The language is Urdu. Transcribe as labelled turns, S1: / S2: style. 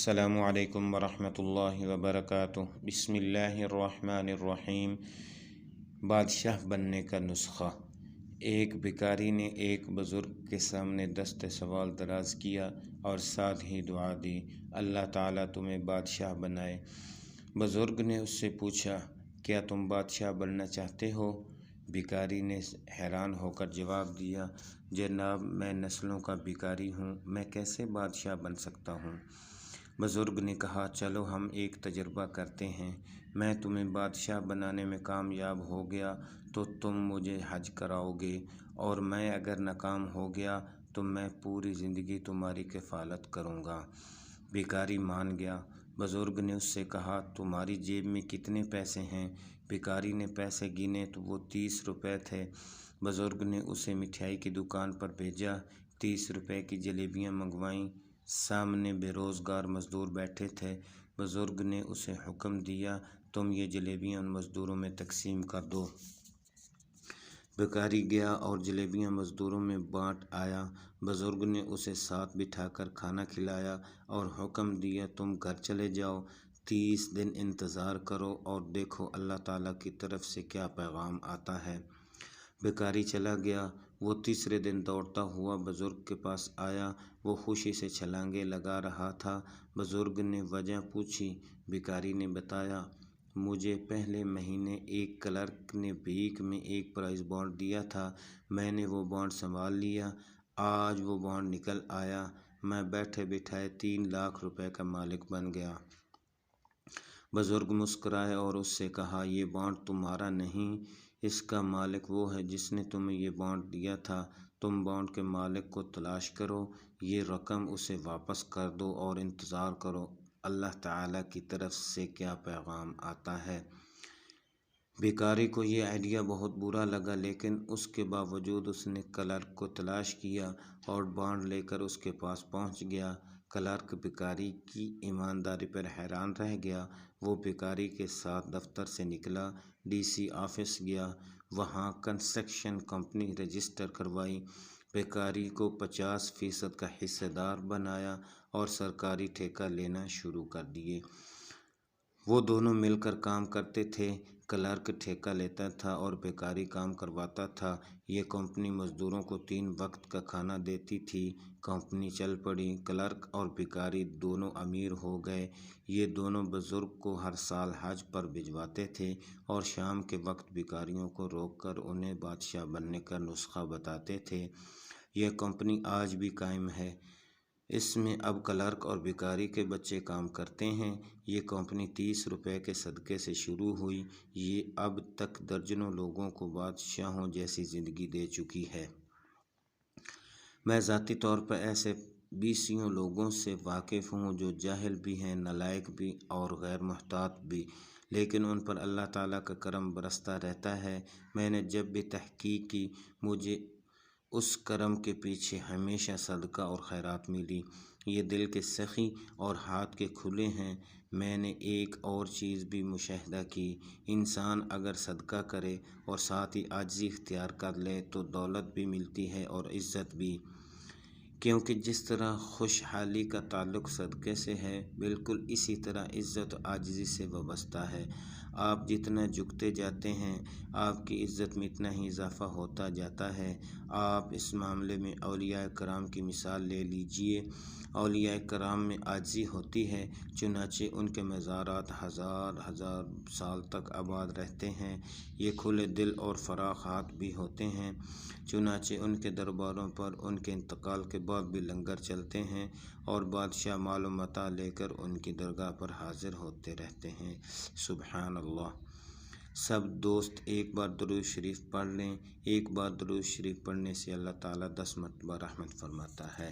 S1: السلام علیکم ورحمۃ اللہ وبرکاتہ۔ بسم اللہ الرحمن الرحیم۔ بادشاہ بننے کا نسخہ۔ ایک بھکاری نے ایک بزرگ کے سامنے دست سوال دراز کیا اور ساتھ ہی دعا دی، اللہ تعالیٰ تمہیں بادشاہ بنائے۔ بزرگ نے اس سے پوچھا، کیا تم بادشاہ بننا چاہتے ہو؟ بھکاری نے حیران ہو کر جواب دیا، جناب میں نسلوں کا بھکاری ہوں، میں کیسے بادشاہ بن سکتا ہوں؟ بزرگ نے کہا، چلو ہم ایک تجربہ کرتے ہیں، میں تمہیں بادشاہ بنانے میں کامیاب ہو گیا تو تم مجھے حج کراؤ گے، اور میں اگر ناکام ہو گیا تو میں پوری زندگی تمہاری کفالت کروں گا۔ بھکاری مان گیا۔ بزرگ نے اس سے کہا، تمہاری جیب میں کتنے پیسے ہیں؟ بھکاری نے پیسے گنے تو وہ 30 روپے تھے۔ بزرگ نے اسے مٹھائی کی دکان پر بھیجا، 30 روپے کی جلیبیاں منگوائیں۔ سامنے بے روزگار مزدور بیٹھے تھے۔ بزرگ نے اسے حکم دیا، تم یہ جلیبیاں ان مزدوروں میں تقسیم کر دو۔ بھکاری گیا اور جلیبیاں مزدوروں میں بانٹ آیا۔ بزرگ نے اسے ساتھ بٹھا کر کھانا کھلایا اور حکم دیا، تم گھر چلے جاؤ، 30 دن انتظار کرو اور دیکھو اللہ تعالیٰ کی طرف سے کیا پیغام آتا ہے۔ بھکاری چلا گیا۔ وہ تیسرے دن دوڑتا ہوا بزرگ کے پاس آیا، وہ خوشی سے چھلانگیں لگا رہا تھا۔ بزرگ نے وجہ پوچھی۔ بھکاری نے بتایا، مجھے پہلے مہینے ایک کلرک نے بھیک میں ایک پرائز بانڈ دیا تھا، میں نے وہ بانڈ سنبھال لیا، آج وہ بانڈ نکل آیا، میں بیٹھے بٹھائے 3 لاکھ روپے کا مالک بن گیا۔ بزرگ مسکرائے اور اس سے کہا، یہ بانڈ تمہارا نہیں، اس کا مالک وہ ہے جس نے تمہیں یہ بانڈ دیا تھا، تم بانڈ کے مالک کو تلاش کرو، یہ رقم اسے واپس کر دو اور انتظار کرو اللہ تعالیٰ کی طرف سے کیا پیغام آتا ہے۔ بھکاری کو یہ آئیڈیا بہت برا لگا، لیکن اس کے باوجود اس نے کلرک کو تلاش کیا اور بانڈ لے کر اس کے پاس پہنچ گیا۔ کلرک بھکاری کی ایمانداری پر حیران رہ گیا۔ وہ بھکاری کے ساتھ دفتر سے نکلا، ڈی سی آفس گیا، وہاں کنسٹرکشن کمپنی رجسٹر کروائی، بھکاری کو 50% کا حصہ دار بنایا اور سرکاری ٹھیکہ لینا شروع کر دیے۔ وہ دونوں مل کر کام کرتے تھے، کلرک ٹھیکہ لیتا تھا اور بھکاری کام کرواتا تھا۔ یہ کمپنی مزدوروں کو 3 وقت کا کھانا دیتی تھی۔ کمپنی چل پڑی، کلرک اور بھکاری دونوں امیر ہو گئے۔ یہ دونوں بزرگ کو ہر سال حج پر بھجواتے تھے اور شام کے وقت بھکاریوں کو روک کر انہیں بادشاہ بننے کا نسخہ بتاتے تھے۔ یہ کمپنی آج بھی قائم ہے، اس میں اب کلرک اور بھکاری کے بچے کام کرتے ہیں۔ یہ کمپنی 30 روپے کے صدقے سے شروع ہوئی، یہ اب تک درجنوں لوگوں کو بادشاہوں جیسی زندگی دے چکی ہے۔ میں ذاتی طور پر ایسے بیسیوں لوگوں سے واقف ہوں جو جاہل بھی ہیں، نالائق بھی اور غیر محتاط بھی، لیکن ان پر اللہ تعالیٰ کا کرم برستا رہتا ہے۔ میں نے جب بھی تحقیق کی، مجھے اس کرم کے پیچھے ہمیشہ صدقہ اور خیرات ملی۔ یہ دل کے سخی اور ہاتھ کے کھلے ہیں۔ میں نے ایک اور چیز بھی مشاہدہ کی، انسان اگر صدقہ کرے اور ساتھ ہی عاجزی اختیار کر لے تو دولت بھی ملتی ہے اور عزت بھی، کیونکہ جس طرح خوشحالی کا تعلق صدقے سے ہے، بالکل اسی طرح عزت عاجزی سے وابستہ ہے۔ آپ جتنا جھکتے جاتے ہیں، آپ کی عزت میں اتنا ہی اضافہ ہوتا جاتا ہے۔ آپ اس معاملے میں اولیاء کرام کی مثال لے لیجئے۔ اولیاء کرام میں عاجزی ہوتی ہے، چنانچہ ان کے مزارات ہزار ہزار سال تک آباد رہتے ہیں۔ یہ کھلے دل اور فراخ ہاتھ بھی ہوتے ہیں، چنانچہ ان کے درباروں پر ان کے انتقال کے بعد بھی لنگر چلتے ہیں اور بادشاہ مال و متاع لے کر ان کی درگاہ پر حاضر ہوتے رہتے ہیں۔ سبحان اللہ۔ سب دوست ایک بار درود شریف پڑھ لیں۔ ایک بار درود شریف پڑھنے سے اللہ تعالیٰ 10 مرتبہ رحمت فرماتا ہے۔